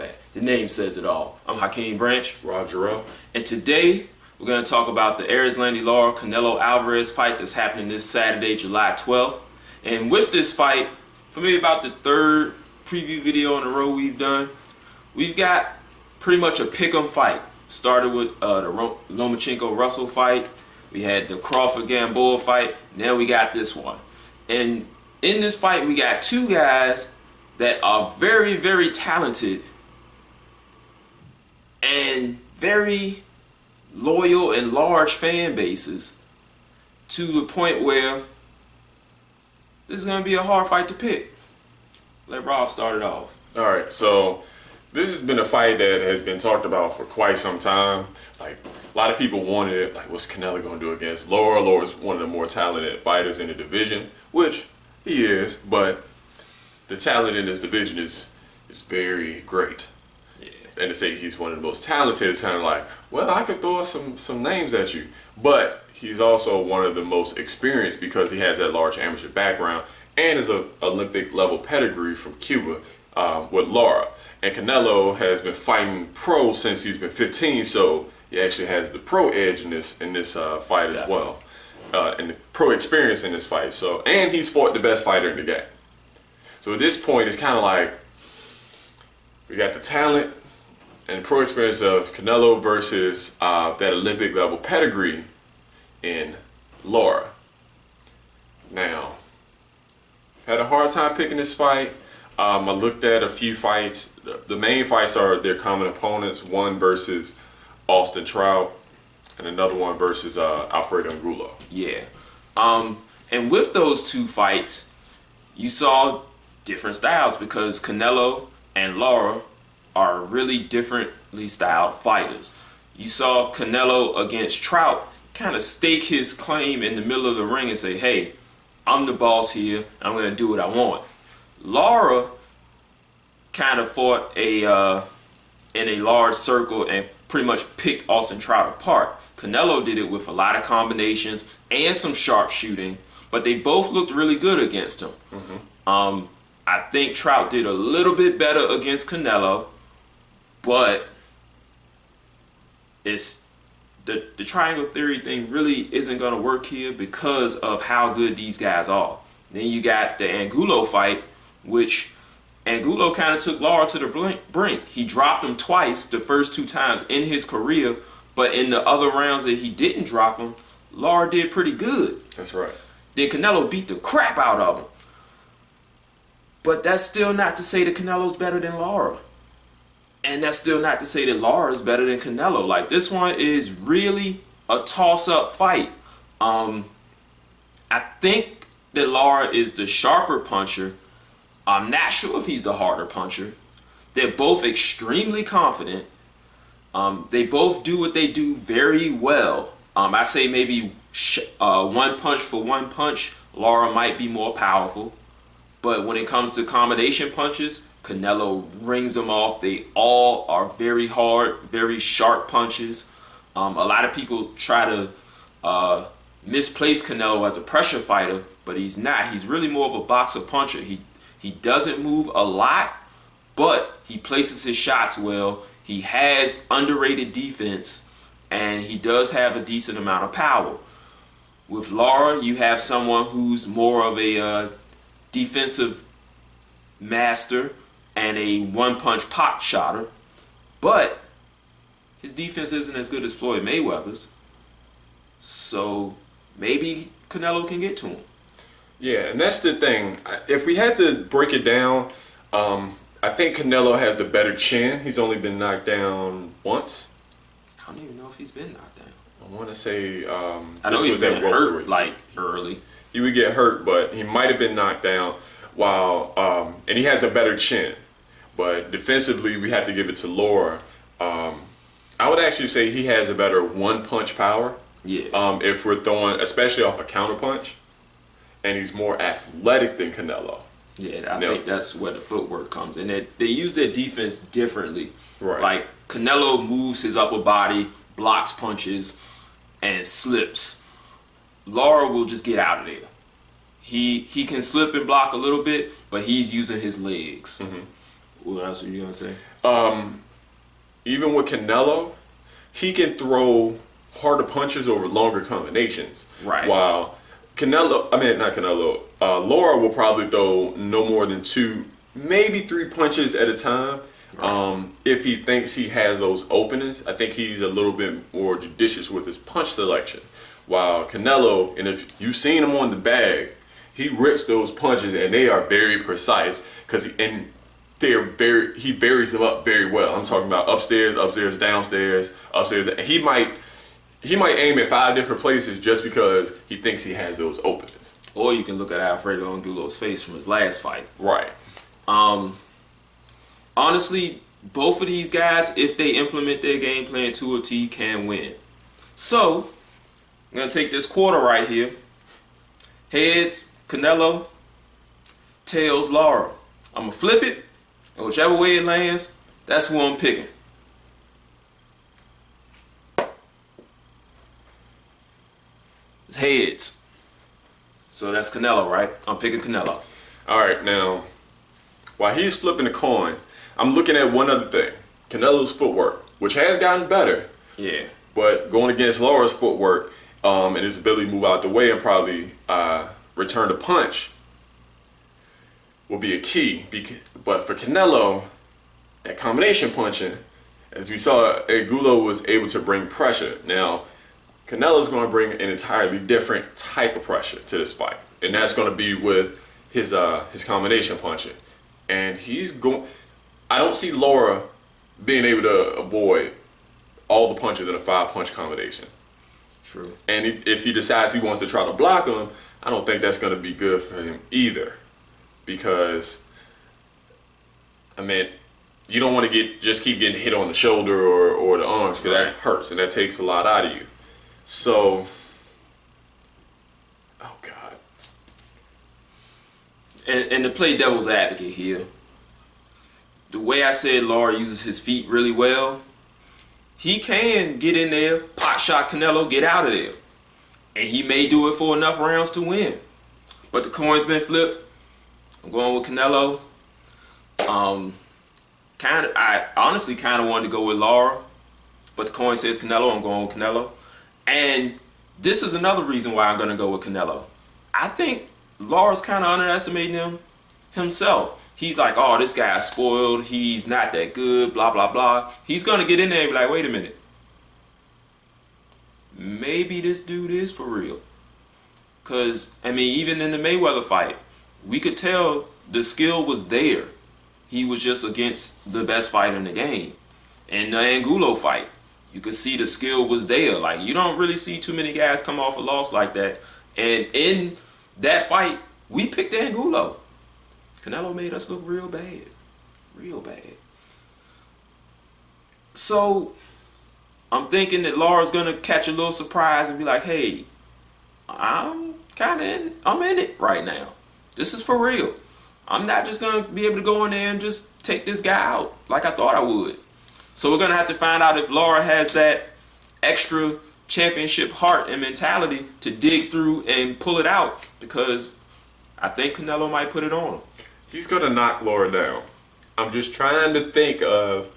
that. The name says it all. I'm Hakeem Rob Jarrell. and today we're going to talk about the Erislandy Lara Canelo-Alvarez fight that's happening this Saturday, July 12th. And with this fight, for maybe about the third preview video in a row we've done, we've got pretty much a pick'em fight. Started with the Lomachenko-Russell fight. We had the Crawford-Gamboa fight. Now we got this one. And in this fight, we got two guys that are very, very talented and very loyal and large fan bases, to the point where this is going to be a hard fight to pick. Let Rob start it off. All right, so this has been a fight that has been talked about for quite some time. Like, a lot of people wanted it. Like, what's Canelo going to do against Lara? Lara's one of the more talented fighters in the division, which he is, but the talent in this division is very great. Yeah. And to say he's one of the most talented is kind of like, well, I could throw some names at you. But he's also one of the most experienced because he has that large amateur background and is an Olympic level pedigree from Cuba with Lara. And Canelo has been fighting pro since he's been 15, so he actually has the pro edge in this fight as well. And the pro experience in this fight. So, and he's fought the best fighter in the game. So at this point, it's kind of like we got the talent and the pro experience of Canelo versus that Olympic level pedigree in Lara. Now, I've had a hard time picking this fight. I looked at a few fights. The main fights are their common opponents. One versus Austin Trout, and another one versus Alfredo Angulo. Yeah. And with those two fights, you saw different styles because Canelo and Lara are really differently styled fighters. You saw Canelo against Trout kind of stake his claim in the middle of the ring and say, hey, I'm the boss here. I'm going to do what I want. Lara kind of fought in a large circle and pretty much picked Austin Trout apart. Canelo did it with a lot of combinations and some sharp shooting, but they both looked really good against him. Mm-hmm. I think Trout did a little bit better against Canelo, but it's the triangle theory thing really isn't going to work here because of how good these guys are. Then you got the Angulo fight, which Angulo kind of took Lara to the brink. He dropped him twice the first two times in his career, but in the other rounds that he didn't drop him, Lara did pretty good. That's right. Then Canelo beat the crap out of him. But that's still not to say that Canelo's better than Lara. And that's still not to say that Lara is better than Canelo. Like, this one is really a toss-up fight. I think that Lara is the sharper puncher. I'm not sure if he's the harder puncher. They're both extremely confident. They both do what they do very well. I say maybe one punch for one punch, Lara might be more powerful. But when it comes to combination punches, Canelo rings them off. They all are very hard, very sharp punches. A lot of people try to misplace Canelo as a pressure fighter, but he's not. He's really more of a boxer puncher. He doesn't move a lot, but he places his shots well. He has underrated defense, and he does have a decent amount of power. With Lara, you have someone who's more of a defensive master and a one-punch pot shotter, but his defense isn't as good as Floyd Mayweather's, so maybe Canelo can get to him. Yeah, and that's the thing. If we had to break it down, I think Canelo has the better chin. He's only been knocked down once. I don't even know if he's been knocked down. I want to say I know he's been hurt like early. He would get hurt, but he might have been knocked down. While and he has a better chin, but defensively we have to give it to Lara. I would actually say he has a better one-punch power. Yeah. If we're throwing, especially off a counterpunch, and he's more athletic than Canelo. Yeah, I think that's where the footwork comes in. They use their defense differently. Right. Like, Canelo moves his upper body, blocks punches, and slips. Lara will just get out of there. He can slip and block a little bit, but he's using his legs. Mm-hmm. What else were you gonna say? Even with Canelo, he can throw harder punches over longer combinations. Right. While not Canelo, Lara will probably throw no more than 2, maybe 3 punches at a time. Right. If he thinks he has those openings, I think he's a little bit more judicious with his punch selection. While Canelo, and if you've seen him on the bag, he rips those punches and they are very precise he varies them up very well. I'm talking about upstairs, downstairs, upstairs. He might aim at 5 different places just because he thinks he has those openings. Or you can look at Alfredo Angulo's face from his last fight. Right. Honestly, both of these guys, if they implement their game plan to a T, can win. So, I'm going to take this quarter right here. Heads, Canelo. Tails, Lara. I'm going to flip it. And whichever way it lands, that's who I'm picking. It's heads. So that's Canelo, right? I'm picking Canelo. All right, now, while he's flipping the coin, I'm looking at one other thing. Canelo's footwork, which has gotten better. Yeah. But going against Lara's footwork and his ability to move out the way and probably return the punch will be a key. But for Canelo, that combination punching, as we saw, Angulo was able to bring pressure. Now, Canelo's going to bring an entirely different type of pressure to this fight, and that's going to be with his combination punching. And I don't see Lara being able to avoid all the punches in a 5-punch combination. True. And if he decides he wants to try to block him, I don't think that's going to be good for him either, because I mean, you don't want to just keep getting hit on the shoulder or the arms, because that hurts and that takes a lot out of you. So, oh God. And to play devil's advocate here, the way I said Lara uses his feet really well, he can get in there, pot shot Canelo, get out of there. And he may do it for enough rounds to win. But the coin's been flipped. I'm going with Canelo. I honestly kind of wanted to go with Lara, but the coin says Canelo. I'm going with Canelo. And this is another reason why I'm going to go with Canelo. I think Lara's kind of underestimating himself. He's like, oh, this guy's spoiled. He's not that good, blah, blah, blah. He's going to get in there and be like, wait a minute. Maybe this dude is for real. Because, I mean, even in the Mayweather fight, we could tell the skill was there. He was just against the best fighter in the game. In the Angulo fight, you could see the skill was there. Like, you don't really see too many guys come off a loss like that. And in that fight, we picked Angulo. Canelo made us look real bad. Real bad. So, I'm thinking that Lara's going to catch a little surprise and be like, hey, I'm in it right now. This is for real. I'm not just going to be able to go in there and just take this guy out like I thought I would. So we're going to have to find out if Lara has that extra championship heart and mentality to dig through and pull it out, because I think Canelo might put it on him. He's going to knock Lara down. I'm just trying to think of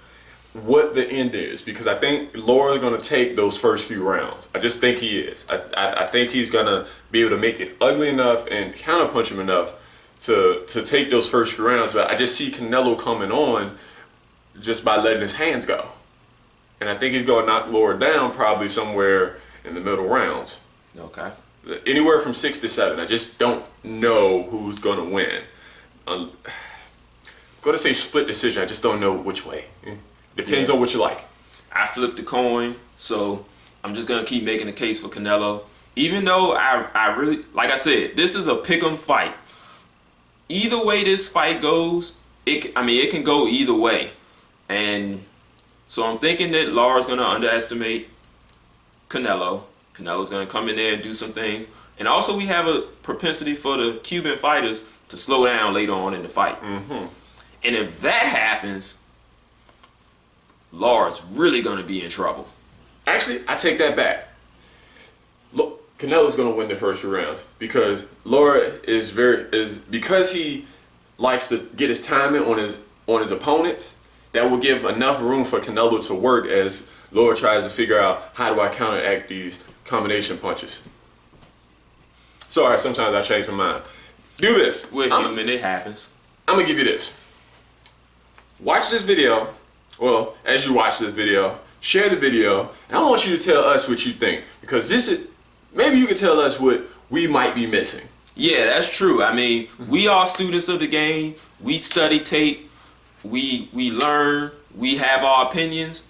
what the end is, because I think Lara's going to take those first few rounds. I just think he is. I think he's going to be able to make it ugly enough and counterpunch him enough to take those first few rounds. But I just see Canelo coming on just by letting his hands go. And I think he's going to knock Lara down probably somewhere in the middle rounds. Okay. Anywhere from 6 to 7. I just don't know who's going to win. I'm going to say split decision. I just don't know which way. Depends on what you like. I flipped the coin, so I'm just going to keep making the case for Canelo. Even though I really, like I said, this is a pick'em fight. Either way this fight goes, it can go either way. And so I'm thinking that Lara's going to underestimate Canelo. Canelo's going to come in there and do some things. And also we have a propensity for the Cuban fighters to slow down later on in the fight. Mm-hmm. And if that happens, Lara's really going to be in trouble. Actually, I take that back. Look, Canelo's going to win the first few rounds because Lara because he likes to get his timing on on his opponents that will give enough room for Canelo to work as Lara tries to figure out how do I counteract these combination punches. Sorry, sometimes I change my mind. Do this. We're human, it happens. I'm gonna give you this. Watch this video. Well, as you watch this video, share the video, and I want you to tell us what you think, because this is, maybe you can tell us what we might be missing. Yeah, that's true. I mean, we are students of the game. We study tape. We learn. We have our opinions.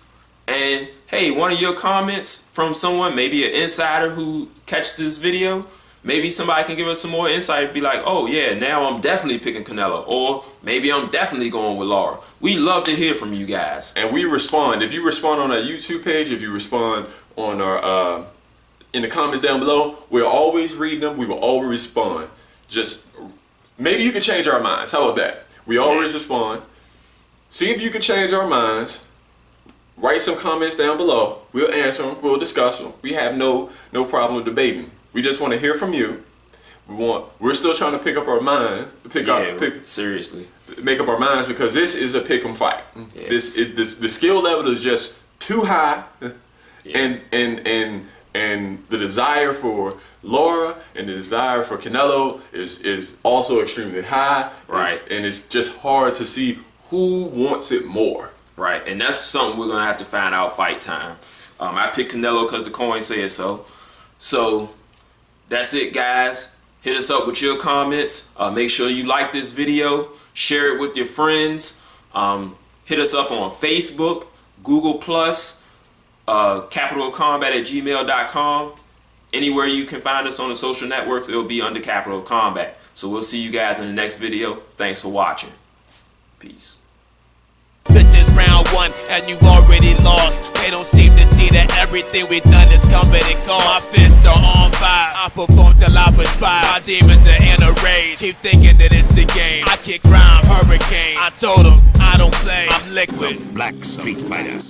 And hey, one of your comments from someone, maybe an insider who catches this video, maybe somebody can give us some more insight. Be like, oh yeah, now I'm definitely picking Canelo, or maybe I'm definitely going with Lara. We love to hear from you guys. And we respond. If you respond on our YouTube page, if you respond on our in the comments down below, we'll always read them. We will always respond. Just maybe you can change our minds. How about that? We always respond. See if you can change our minds. Write some comments down below. We'll answer them. We'll discuss them. We have no problem debating. We just want to hear from you. We're still trying to pick up our mind. Seriously. Make up our minds, because this is a pick 'em fight. Yeah. The skill level is just too high, Yeah. and the desire for Lara and the desire for Canelo is also extremely high. Right. And it's just hard to see who wants it more. Right, and that's something we're gonna have to find out fight time. I picked Canelo because the coin said so. So that's it, guys. Hit us up with your comments. Make sure you like this video, share it with your friends. Hit us up on Facebook, Google+, capitalcombat@gmail.com. Anywhere you can find us on the social networks, it'll be under Capital Combat. So we'll see you guys in the next video. Thanks for watching. Peace. This is round one, and you've already lost. They don't seem to see that everything we've done is coming and gone. My fists are on fire. I perform till I perspire. My demons are in a rage. Keep thinking that it's a game. I kick rhyme, hurricane. I told them I don't play. I'm liquid. Black Street Fighter.